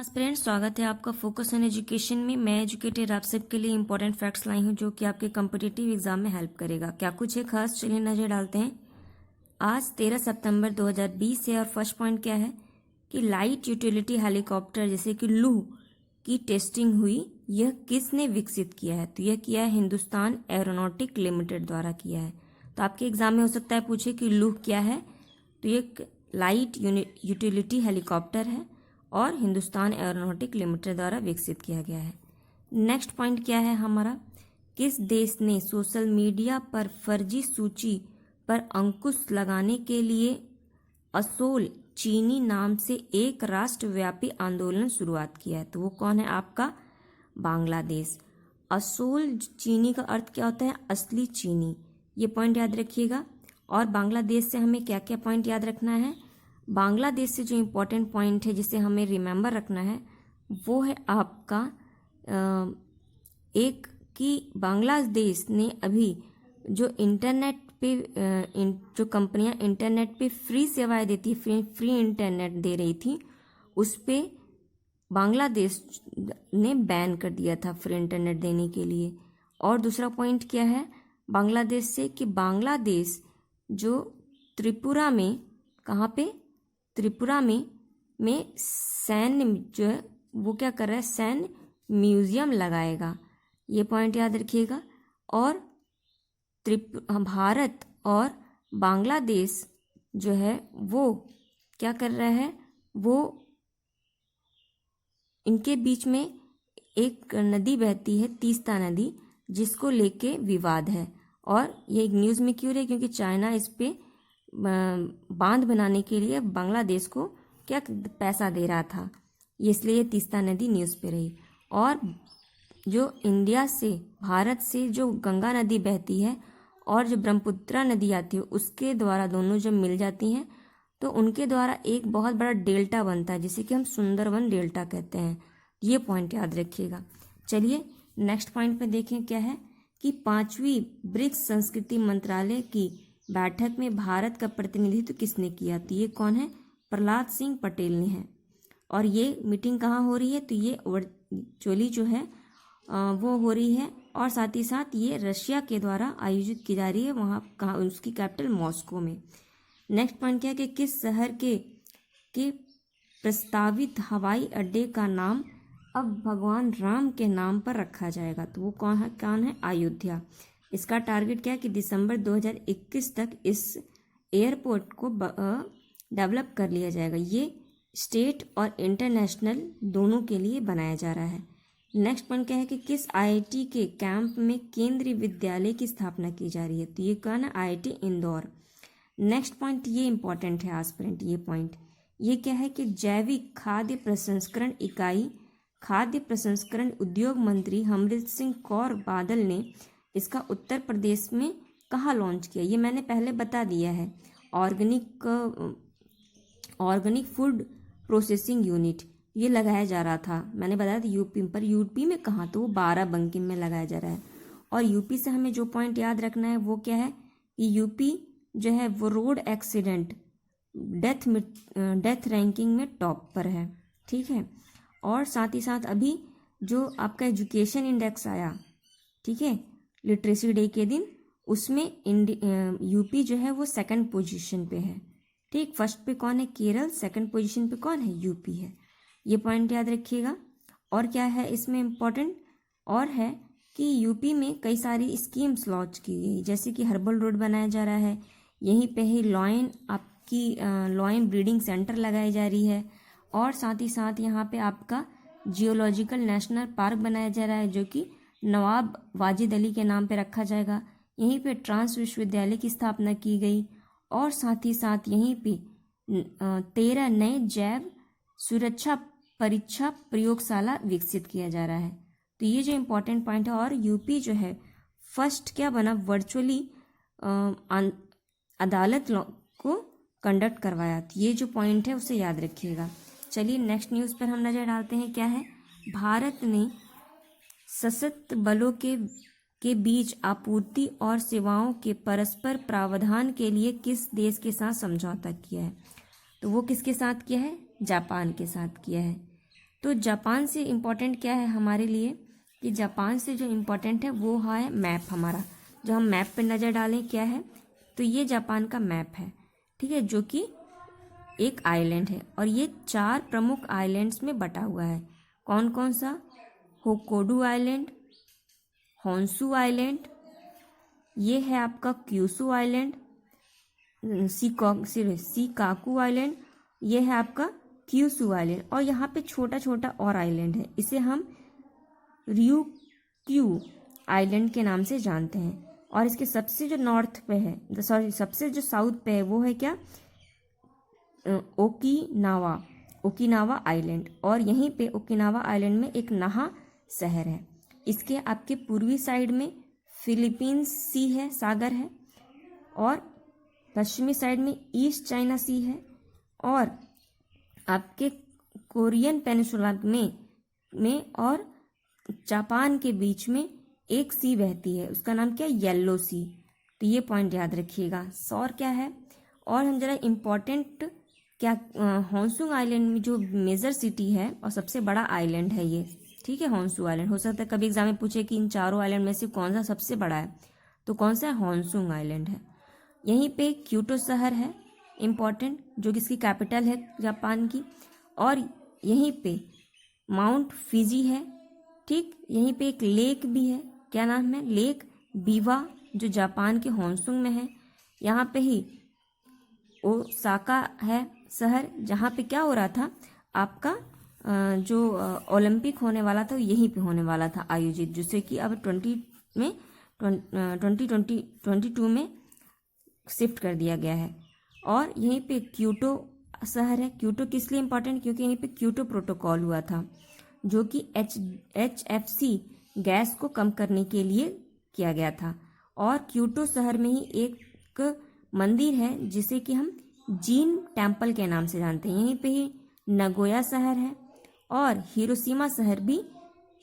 Friends, स्वागत है आपका फोकस ऑन एजुकेशन में। मैं एजुकेटर आप सबके लिए इंपॉर्टेंट फैक्ट्स लाई हूँ जो कि आपके कम्पिटिटिव एग्जाम में हेल्प करेगा। क्या कुछ है खास, चलिए नजर डालते हैं। आज 13 सितंबर 2020 है और फर्स्ट पॉइंट क्या है कि लाइट यूटिलिटी हेलीकॉप्टर जैसे कि लूह की टेस्टिंग हुई। यह किसने विकसित किया है? तो यह किया है हिंदुस्तान एरोनॉटिक लिमिटेड द्वारा किया है। तो आपके एग्जाम में हो सकता है पूछे कि लूह क्या है। तो ये लाइट यूटिलिटी हेलीकॉप्टर है और हिंदुस्तान एरोनॉटिक लिमिटेड द्वारा विकसित किया गया है। नेक्स्ट पॉइंट क्या है हमारा, किस देश ने सोशल मीडिया पर फर्जी सूची पर अंकुश लगाने के लिए असोल चीनी नाम से एक राष्ट्रव्यापी आंदोलन शुरुआत किया है? तो वो कौन है आपका बांग्लादेश। असोल चीनी का अर्थ क्या होता है? असली चीनी। ये पॉइंट याद रखिएगा। और बांग्लादेश से हमें क्या क्या पॉइंट याद रखना है? बांग्लादेश से जो इम्पोर्टेंट पॉइंट है जिसे हमें रिमेंबर रखना है वो है आपका एक कि बांग्लादेश ने अभी जो इंटरनेट पे जो कंपनियां इंटरनेट पे फ्री सेवाएं देती, फ्री इंटरनेट दे रही थी, उस पे बांग्लादेश ने बैन कर दिया था फ्री इंटरनेट देने के लिए। और दूसरा पॉइंट क्या है बांग्लादेश से कि बांग्लादेश जो त्रिपुरा में, कहाँ पे? त्रिपुरा में सैन्य जो है वो क्या कर रहा है, सैन्य म्यूजियम लगाएगा। ये पॉइंट याद रखिएगा। और भारत और बांग्लादेश जो है वो क्या कर रहा है, वो इनके बीच में एक नदी बहती है, तीस्ता नदी, जिसको लेके विवाद है। और ये एक न्यूज़ में क्यों रही? क्योंकि चाइना इस पे बांध बनाने के लिए बांग्लादेश को क्या पैसा दे रहा था, इसलिए तीस्ता नदी न्यूज़ पे रही। और जो इंडिया से, भारत से जो गंगा नदी बहती है और जो ब्रह्मपुत्रा नदी आती है, उसके द्वारा दोनों जब मिल जाती हैं तो उनके द्वारा एक बहुत बड़ा डेल्टा बनता है जिसे कि हम सुंदरवन डेल्टा कहते हैं। ये पॉइंट याद रखिएगा। चलिए नेक्स्ट पॉइंट पे देखें क्या है कि 5वीं ब्रिक्स संस्कृति मंत्रालय की बैठक में भारत का प्रतिनिधित्व किसने किया? तो ये कौन है? प्रहलाद सिंह पटेल ने है। और ये मीटिंग कहाँ हो रही है? तो ये वर्चुअली जो है वो हो रही है और साथ ही साथ ये रशिया के द्वारा आयोजित की जा रही है, वहाँ कहाँ, उसकी कैपिटल मॉस्को में। नेक्स्ट पॉइंट क्या है कि किस शहर के प्रस्तावित हवाई अड्डे का नाम अब भगवान राम के नाम पर रखा जाएगा? तो वो कौन है? अयोध्या। इसका टारगेट क्या है कि दिसंबर 2021 तक इस एयरपोर्ट को डेवलप कर लिया जाएगा। ये स्टेट और इंटरनेशनल दोनों के लिए बनाया जा रहा है। नेक्स्ट पॉइंट क्या है कि किस आईआईटी के कैंप में केंद्रीय विद्यालय की स्थापना की जा रही है? तो ये कौन है? आईआईटी इंदौर। नेक्स्ट पॉइंट ये इंपॉर्टेंट है एस्पिरेंट। ये पॉइंट ये क्या है कि जैविक खाद्य प्रसंस्करण इकाई खाद्य प्रसंस्करण उद्योग मंत्री हरमनप्रीत सिंह कौर बादल ने इसका उत्तर प्रदेश में कहाँ लॉन्च किया? ये मैंने पहले बता दिया है। ऑर्गेनिक फूड प्रोसेसिंग यूनिट ये लगाया जा रहा था, मैंने बताया था यूपी पर। यूपी में कहाँ? तो वो बाराबंकी में लगाया जा रहा है। और यूपी से हमें जो पॉइंट याद रखना है वो क्या है कि यूपी जो है वो रोड एक्सीडेंट डेथ रैंकिंग में टॉप पर है। ठीक है। और साथ ही साथ अभी जो आपका एजुकेशन इंडेक्स आया, ठीक है, लिटरेसी डे के दिन, उसमें यूपी जो है वो सेकंड पोजीशन पे है। ठीक, फर्स्ट पे कौन है? केरल। सेकंड पोजीशन पे कौन है? यूपी है। ये पॉइंट याद रखिएगा। और क्या है इसमें इम्पोर्टेंट और है कि यूपी में कई सारी स्कीम्स लॉन्च की गई, जैसे कि हर्बल रोड बनाया जा रहा है, यहीं पे ही लॉयन ब्रीडिंग सेंटर लगाई जा रही है। और साथ ही साथ यहाँ पे आपका जियोलॉजिकल नेशनल पार्क बनाया जा रहा है जो कि नवाब वाजिद अली के नाम पे रखा जाएगा। यहीं पे ट्रांस विश्वविद्यालय की स्थापना की गई और साथ ही साथ यहीं पे 13 नए जैव सुरक्षा परीक्षा प्रयोगशाला विकसित किया जा रहा है। तो ये जो इम्पोर्टेंट पॉइंट है। और यूपी जो है फर्स्ट क्या बना? वर्चुअली अदालत को कंडक्ट करवाया। तो ये जो पॉइंट है उसे याद रखिएगा। चलिए नेक्स्ट न्यूज़ पर हम नज़र डालते हैं क्या है। भारत ने सशस्त्र बलों के बीच आपूर्ति और सेवाओं के परस्पर प्रावधान के लिए किस देश के साथ समझौता किया है? तो वो किसके साथ किया है? जापान के साथ किया है। तो जापान से इम्पोर्टेंट क्या है हमारे लिए, कि जापान से जो इम्पोर्टेंट है वो है मैप हमारा। जो हम मैप पे नज़र डालें क्या है, तो ये जापान का मैप है, ठीक है, जो कि एक आइलैंड है और ये 4 प्रमुख आइलैंड्स में बटा हुआ है। कौन कौन सा, होकोडू आइलैंड, होन्शु आइलैंड, ये है आपका क्यूशू आइलैंड, शिकाकू आइलैंड, ये है आपका क्यूशू आइलैंड, और यहाँ पे छोटा छोटा और आइलैंड है, इसे हम ryukyu आइलैंड के नाम से जानते हैं। और इसके सबसे जो नॉर्थ पे है, सबसे जो साउथ पे है वो है क्या, ओकिनावा आइलैंड। और यहीं पे ओकिनावा आइलैंड में एक नाहा शहर है। इसके आपके पूर्वी साइड में फिलीपींस सी है, सागर है, और पश्चिमी साइड में ईस्ट चाइना सी है, और आपके कोरियन पेनिनसुला में और जापान के बीच में एक सी बहती है, उसका नाम क्या है, येलो सी। तो ये पॉइंट याद रखिएगा। और क्या है, और हम जरा इम्पोर्टेंट क्या, होन्शु आइलैंड में जो मेजर सिटी है और सबसे बड़ा आइलैंड है ये, ठीक है, होन्शु आइलैंड। हो सकता है कभी एग्जाम में पूछे कि इन चारों आइलैंड में से कौन सा सबसे बड़ा है, तो कौन सा है, होन्शु आइलैंड है। यहीं पे क्योटो शहर है इम्पॉर्टेंट, जो कि इसकी कैपिटल है जापान की, और यहीं पे माउंट फिजी है, ठीक। यहीं पे एक लेक भी है, क्या नाम है, लेक बीवा, जो जापान के होन्शु में है। यहाँ पे ही ओसाका है शहर, जहाँ पे क्या हो रहा था आपका जो ओलंपिक होने वाला था यहीं पे होने वाला था आयोजित, जिससे कि अब 2022 में शिफ्ट कर दिया गया है। और यहीं पे क्योटो शहर है। क्योटो किस लिए इम्पोर्टेंट, क्योंकि यहीं पे क्योटो प्रोटोकॉल हुआ था, जो कि HFC गैस को कम करने के लिए किया गया था। और क्योटो शहर में ही एक मंदिर है जिसे कि हम जीन टेम्पल के नाम से जानते हैं। यहीं पे ही नगोया शहर है, और हिरोशिमा शहर भी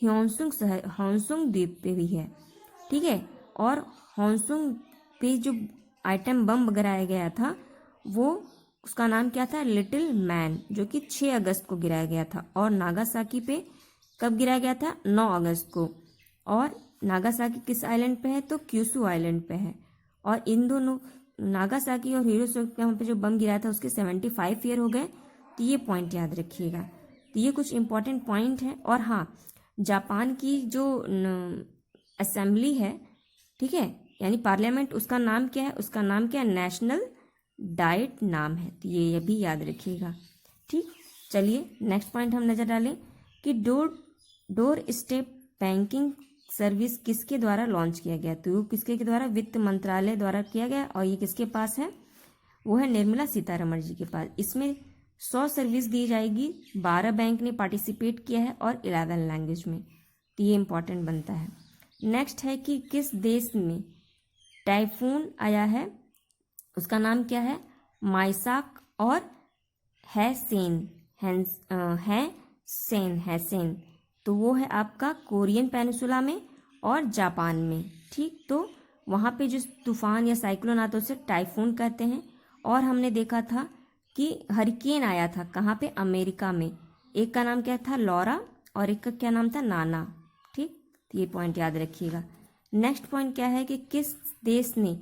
होन्शु द्वीप पे भी है, ठीक है। और होन्शु पे जो आइटम बम गिराया गया था वो, उसका नाम क्या था, लिटिल मैन, जो कि 6 अगस्त को गिराया गया था। और नागासाकी पे कब गिराया गया था, 9 अगस्त को। और नागासाकी किस आइलैंड पे है, तो क्यूशू आइलैंड पे है। और इन दोनों नागासाकी और हिरोशिमा पे जो बम गिराया था उसके 75 ईयर हो गए। तो ये पॉइंट याद रखिएगा। तो ये कुछ इंपॉर्टेंट पॉइंट है। और हाँ, जापान की जो असेंबली है, ठीक है, यानी पार्लियामेंट, उसका नाम क्या है, उसका नाम क्या है, नेशनल डाइट नाम है। तो ये भी याद रखिएगा, ठीक। चलिए नेक्स्ट पॉइंट हम नजर डालें कि डोर स्टेप बैंकिंग सर्विस किसके द्वारा लॉन्च किया गया। तो किसके के द्वारा, वित्त मंत्रालय द्वारा किया गया। और ये किसके पास है, वो है निर्मला सीतारमण जी के पास। इसमें 100 सर्विस दी जाएगी, 12 बैंक ने पार्टिसिपेट किया है और 11 लैंग्वेज में। तो ये इंपॉर्टेंट बनता है। नेक्स्ट है कि किस देश में टाइफून आया है, उसका नाम क्या है, माइसाक और हैसेन। तो वो है आपका कोरियन पेनिनसुला में और जापान में, ठीक। तो वहाँ पे जो तूफान या साइक्लोन आता है उसे टाइफून कहते हैं। और हमने देखा था कि हरिकेन आया था कहाँ पे, अमेरिका में। एक का नाम क्या था, लॉरा, और एक का क्या नाम था, नाना, ठीक। तो ये पॉइंट याद रखिएगा। नेक्स्ट पॉइंट क्या है कि किस देश ने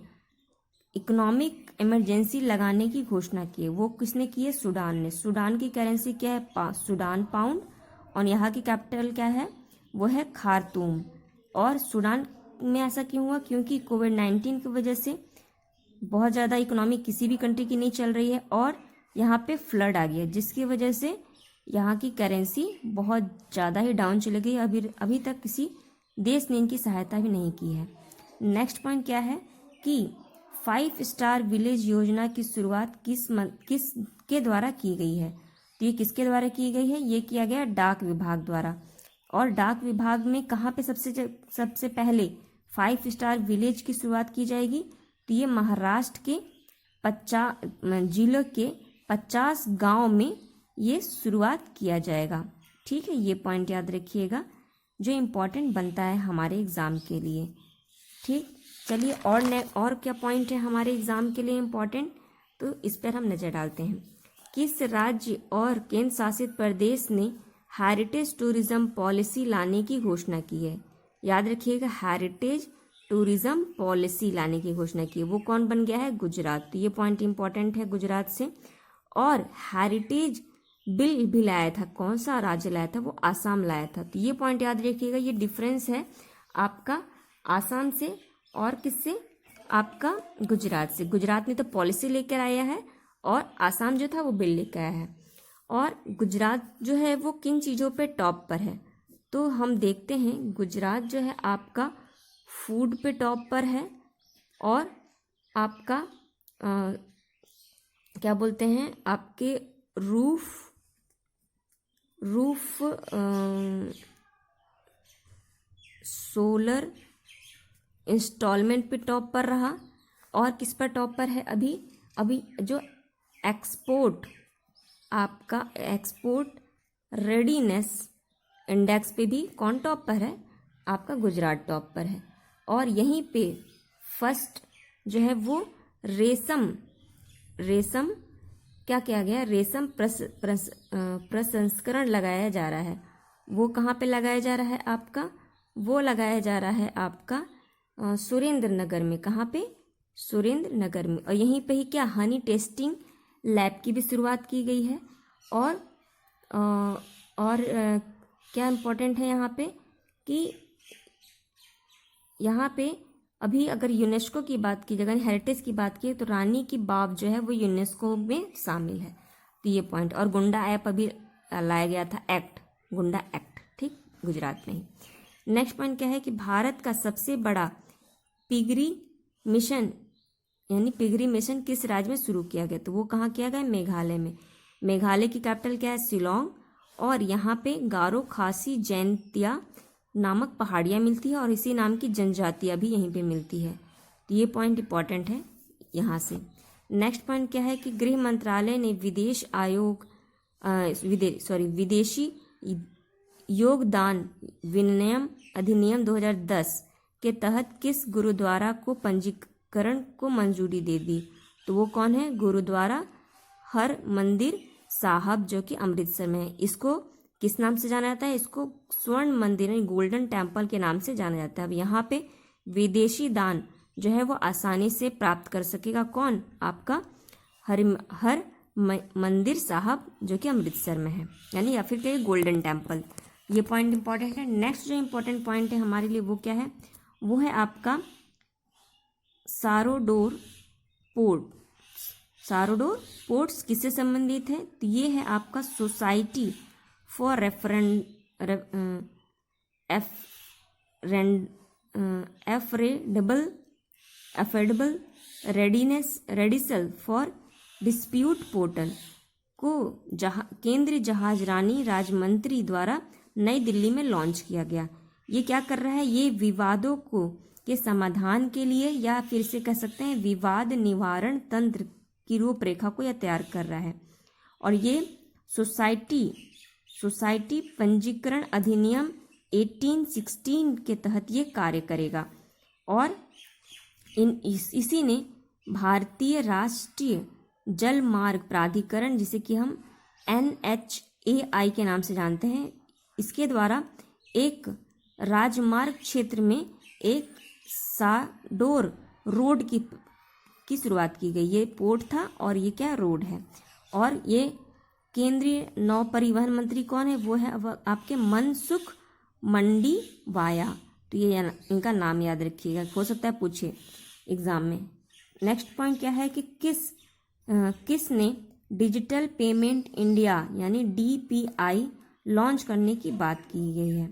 इकोनॉमिक इमरजेंसी लगाने की घोषणा की है। वो किसने की है, सूडान ने। सूडान की करेंसी क्या है, सूडान पाउंड, और यहाँ की कैपिटल क्या है, वो है खार्तूम। और सूडान में ऐसा क्यों हुआ, क्योंकि कोविड-19 की वजह से बहुत ज़्यादा इकोनॉमी किसी भी कंट्री की नहीं चल रही है, और यहाँ पे फ्लड आ गया, जिसकी वजह से यहाँ की करेंसी बहुत ज़्यादा ही डाउन चली गई। अभी तक किसी देश ने इनकी सहायता भी नहीं की है। नेक्स्ट पॉइंट क्या है कि 5 स्टार विलेज योजना की शुरुआत किसके द्वारा की गई है। तो ये किसके द्वारा की गई है, ये किया गया डाक विभाग द्वारा। और डाक विभाग में कहाँ पे सबसे पहले 5 स्टार विलेज की शुरुआत की जाएगी, तो ये महाराष्ट्र के 50 जिलों के 50 गांव में ये शुरुआत किया जाएगा, ठीक है। ये पॉइंट याद रखिएगा जो इम्पोर्टेंट बनता है हमारे एग्ज़ाम के लिए, ठीक। चलिए और क्या पॉइंट है हमारे एग्ज़ाम के लिए इम्पोर्टेंट, तो इस पर हम नज़र डालते हैं। किस राज्य और केंद्र शासित प्रदेश ने हेरिटेज टूरिज्म पॉलिसी लाने की घोषणा की है। याद रखिएगा, हेरिटेज टूरिज्म पॉलिसी लाने की घोषणा की है। वो कौन बन गया है? गुजरात। तो ये पॉइंट इंपॉर्टेंट है गुजरात से। और हेरिटेज बिल भी लाया था, कौन सा राज्य लाया था? वो आसाम लाया था। तो ये पॉइंट याद रखिएगा। ये डिफरेंस है आपका आसाम से और किससे? आपका गुजरात से। गुजरात ने तो पॉलिसी लेकर आया है और आसाम जो था वो बिल लेकर आया है। और गुजरात जो है वो किन चीज़ों पे टॉप पर है? तो हम देखते हैं गुजरात जो है आपका फूड पे टॉप पर है और आपका क्या बोलते हैं, आपके रूफ सोलर इंस्टॉलमेंट पे टॉप पर रहा। और किस पर टॉप पर है? अभी जो एक्सपोर्ट, आपका एक्सपोर्ट रेडीनेस इंडेक्स पे भी कौन टॉप पर है? आपका गुजरात टॉप पर है। और यहीं पे फर्स्ट जो है वो रेशम क्या किया गया? रेशम प्रसंस्करण लगाया जा रहा है। वो कहाँ पे लगाया जा रहा है आपका? वो लगाया जा रहा है आपका सुरेंद्र नगर में। कहाँ पे? सुरेंद्र नगर में। और यहीं पे ही क्या हनी टेस्टिंग लैब की भी शुरुआत की गई है। और क्या इम्पोर्टेंट है यहाँ पे कि यहाँ पे अभी अगर यूनेस्को की बात की जाए, हेरिटेज की बात की, तो रानी की बाव जो है वो यूनेस्को में शामिल है। तो ये पॉइंट। और गुंडा ऐप अभी लाया गया था, एक्ट, गुंडा एक्ट, ठीक, गुजरात में ही। नेक्स्ट पॉइंट क्या है कि भारत का सबसे बड़ा पिगरी मिशन यानी पिगरी मिशन किस राज्य में शुरू किया गया? तो वो कहाँ किया गया? मेघालय में। मेघालय की कैपिटल क्या है? शिलोंग। और यहाँ पे गारो खासी जैंतिया नामक पहाड़ियाँ मिलती है और इसी नाम की जनजातियाँ भी यहीं पे मिलती है। तो ये पॉइंट इंपॉर्टेंट है यहाँ से। नेक्स्ट पॉइंट क्या है कि गृह मंत्रालय ने विदेशी योगदान विनिमय अधिनियम 2010 के तहत किस गुरुद्वारा को पंजीकरण को मंजूरी दे दी? तो वो कौन है? गुरुद्वारा हर मंदिर साहब जो कि अमृतसर में है। इसको किस नाम से जाना जाता है? इसको स्वर्ण मंदिर यानी गोल्डन टेम्पल के नाम से जाना जाता है। अब यहाँ पे विदेशी दान जो है वो आसानी से प्राप्त कर सकेगा कौन? आपका हर मंदिर साहब जो कि अमृतसर में है, यानी या फिर कहिए गोल्डन टेम्पल। ये पॉइंट इंपॉर्टेंट है। नेक्स्ट जो इंपॉर्टेंट पॉइंट है हमारे लिए वो क्या है? वो है आपका सारोडोर पोर्ट। सारोडोर पोर्ट्स किससे संबंधित है? तो ये है आपका society for affordable redressal for dispute portal को केंद्रीय जहाजरानी राज्यमंत्री द्वारा नई दिल्ली में लॉन्च किया गया। ये क्या कर रहा है? ये विवादों के समाधान के लिए, या फिर से कह सकते हैं विवाद निवारण तंत्र की रूपरेखा को यह तैयार कर रहा है। और ये सोसाइटी पंजीकरण अधिनियम 1816 के तहत ये कार्य करेगा। और इसी ने भारतीय राष्ट्रीय जल मार्ग प्राधिकरण, जिसे कि हम NHAI के नाम से जानते हैं, इसके द्वारा एक राजमार्ग क्षेत्र में एक साडोर रोड की शुरुआत की गई। ये पोर्ट था और ये क्या रोड है। और ये केंद्रीय नौ परिवहन मंत्री कौन है? वो है आपके मनसुख मंडाविया। तो ये इनका नाम याद रखिएगा, हो सकता है पूछे एग्जाम में। नेक्स्ट पॉइंट क्या है कि किसने डिजिटल पेमेंट इंडिया यानी DPI लॉन्च करने की बात की गई है?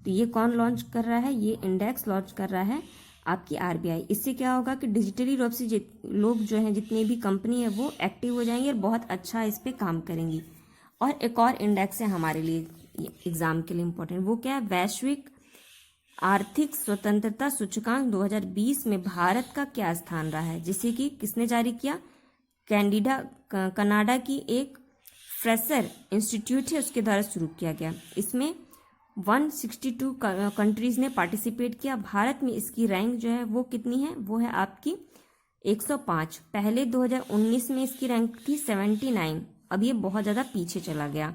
तो ये कौन लॉन्च कर रहा है? ये इंडेक्स लॉन्च कर रहा है आपकी RBI। इससे क्या होगा कि डिजिटली रूप से लोग जो हैं, जितनी भी कंपनी है वो एक्टिव हो जाएंगे और बहुत अच्छा इस पे काम करेंगी। और एक और इंडेक्स है हमारे लिए एग्जाम के लिए इम्पोर्टेंट, वो क्या है? वैश्विक आर्थिक स्वतंत्रता सूचकांक 2020 में भारत का क्या स्थान रहा है, जिसे कि किसने जारी किया? कनाडा की एक फ्रेशर इंस्टीट्यूट है उसके द्वारा शुरू किया गया। इसमें 162 कंट्रीज ने पार्टिसिपेट किया। भारत में इसकी रैंक जो है वो कितनी है? वो है आपकी 105। पहले 2019 में इसकी रैंक थी 79। अब ये बहुत ज़्यादा पीछे चला गया।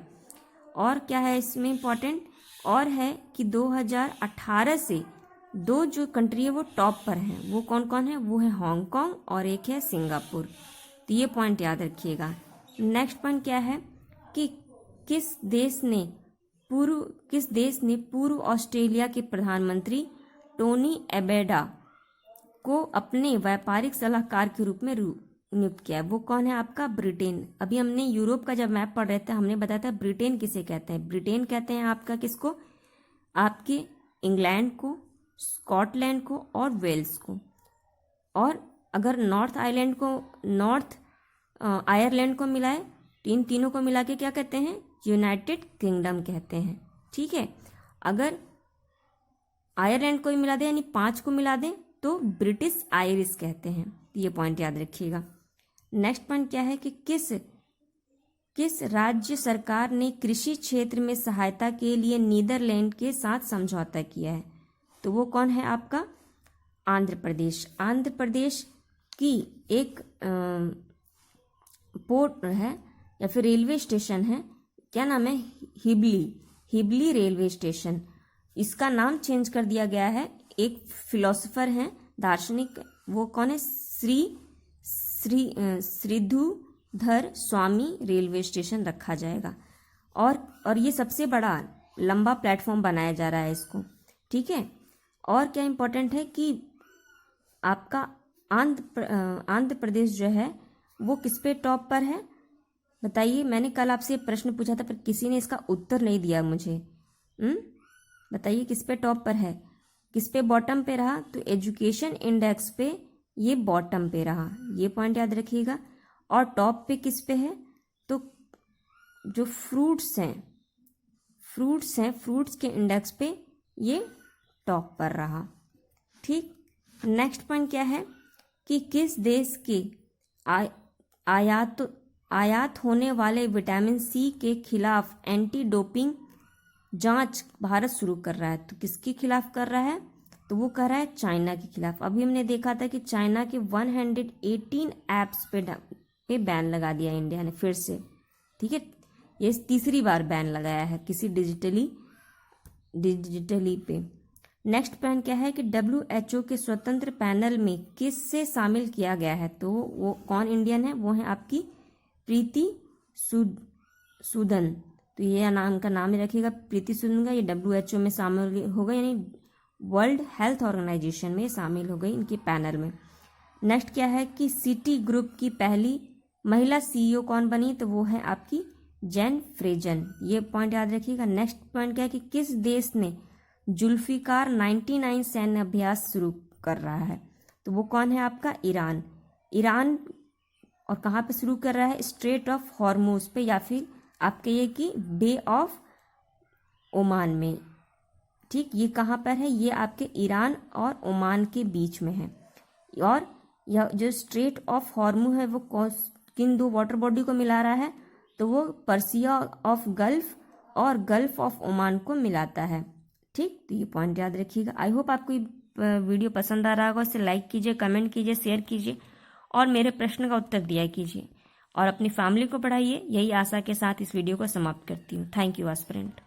और क्या है इसमें इम्पोर्टेंट और है कि 2018 से दो जो कंट्री है वो टॉप पर हैं। वो कौन कौन है? वो है हांगकांग और एक है सिंगापुर। तो ये पॉइंट याद रखिएगा। नेक्स्ट पॉइंट क्या है कि किस देश ने पूर्व ऑस्ट्रेलिया के प्रधानमंत्री टोनी एबेडा को अपने व्यापारिक सलाहकार के रूप में नियुक्त किया है? वो कौन है आपका? ब्रिटेन। अभी हमने यूरोप का जब मैप पढ़ रहे थे हमने बताया था ब्रिटेन किसे कहते हैं। ब्रिटेन कहते हैं आपका किसको? आपके इंग्लैंड को, स्कॉटलैंड को और वेल्स को। और अगर नॉर्थ आयरलैंड को मिलाए, तीनों को मिला के क्या कहते हैं? यूनाइटेड किंगडम कहते हैं। ठीक है, अगर आयरलैंड को भी मिला दे यानी 5 को मिला दें तो ब्रिटिश आयरिश कहते हैं। ये पॉइंट याद रखिएगा। नेक्स्ट पॉइंट क्या है कि किस राज्य सरकार ने कृषि क्षेत्र में सहायता के लिए नीदरलैंड के साथ समझौता किया है? तो वो कौन है आपका? आंध्र प्रदेश। आंध्र प्रदेश की एक पोर्ट है या फिर रेलवे स्टेशन है, क्या नाम है? हिबली रेलवे स्टेशन। इसका नाम चेंज कर दिया गया है। एक फिलोसोफर हैं, दार्शनिक, वो कौन है? श्रीधर स्वामी रेलवे स्टेशन रखा जाएगा। और ये सबसे बड़ा लंबा प्लेटफॉर्म बनाया जा रहा है इसको। ठीक है, और क्या इम्पोर्टेंट है कि आपका आंध्र प्रदेश जो है वो किस पे टॉप पर है? बताइए। मैंने कल आपसे प्रश्न पूछा था पर किसी ने इसका उत्तर नहीं दिया मुझे। बताइए किस पे टॉप पर है, किस पे बॉटम पे रहा? तो एजुकेशन इंडेक्स पे ये बॉटम पे रहा। ये पॉइंट याद रखिएगा। और टॉप पे किस पे है? तो जो फ्रूट्स हैं फ्रूट्स के इंडेक्स पे ये टॉप पर रहा। ठीक, नेक्स्ट पॉइंट क्या है कि किस देश के आयात होने वाले विटामिन सी के खिलाफ एंटी डोपिंग जांच भारत शुरू कर रहा है? तो किसके खिलाफ कर रहा है? तो वो कर रहा है चाइना के खिलाफ। अभी हमने देखा था कि चाइना के 118 ऐप्स पे बैन लगा दिया इंडिया ने फिर से। ठीक है, ये तीसरी बार बैन लगाया है किसी डिजिटली पे। नेक्स्ट पॉइंट क्या है कि WHO के स्वतंत्र पैनल में किससे शामिल किया गया है? तो वो कौन इंडियन है? वो है आपकी प्रीति सूदन। तो ये नाम का नाम ही रखिएगा, प्रीति सूदन का। ये WHO में शामिल हो गई, यानी वर्ल्ड हेल्थ ऑर्गेनाइजेशन में शामिल हो गई इनके पैनल में। नेक्स्ट क्या है कि सिटी ग्रुप की पहली महिला CEO कौन बनी? तो वो है आपकी जेन फ्रेजन। ये पॉइंट याद रखिएगा। नेक्स्ट पॉइंट क्या है कि किस देश ने जुल्फिकार 99 सैन्य अभ्यास शुरू कर रहा है? तो वो कौन है आपका? ईरान। और कहाँ पे शुरू कर रहा है? स्ट्रेट ऑफ हॉर्मुज पे, या फिर आपके ये कि बे ऑफ ओमान में। ठीक, ये कहाँ पर है? ये आपके ईरान और ओमान के बीच में है। और यह जो स्ट्रेट ऑफ हॉर्मुज है वो किन दो वाटर बॉडी को मिला रहा है? तो वो पर्सिया ऑफ गल्फ और गल्फ ऑफ ओमान को मिलाता है। ठीक, तो ये पॉइंट याद रखिएगा। आई होप आपको ये वीडियो पसंद आ रहा होगा। इसे लाइक कीजिए, कमेंट कीजिए, शेयर कीजिए और मेरे प्रश्न का उत्तर दिया कीजिए और अपनी फैमिली को पढ़ाइए। यही आशा के साथ इस वीडियो को समाप्त करती हूँ। Thank you aspirant.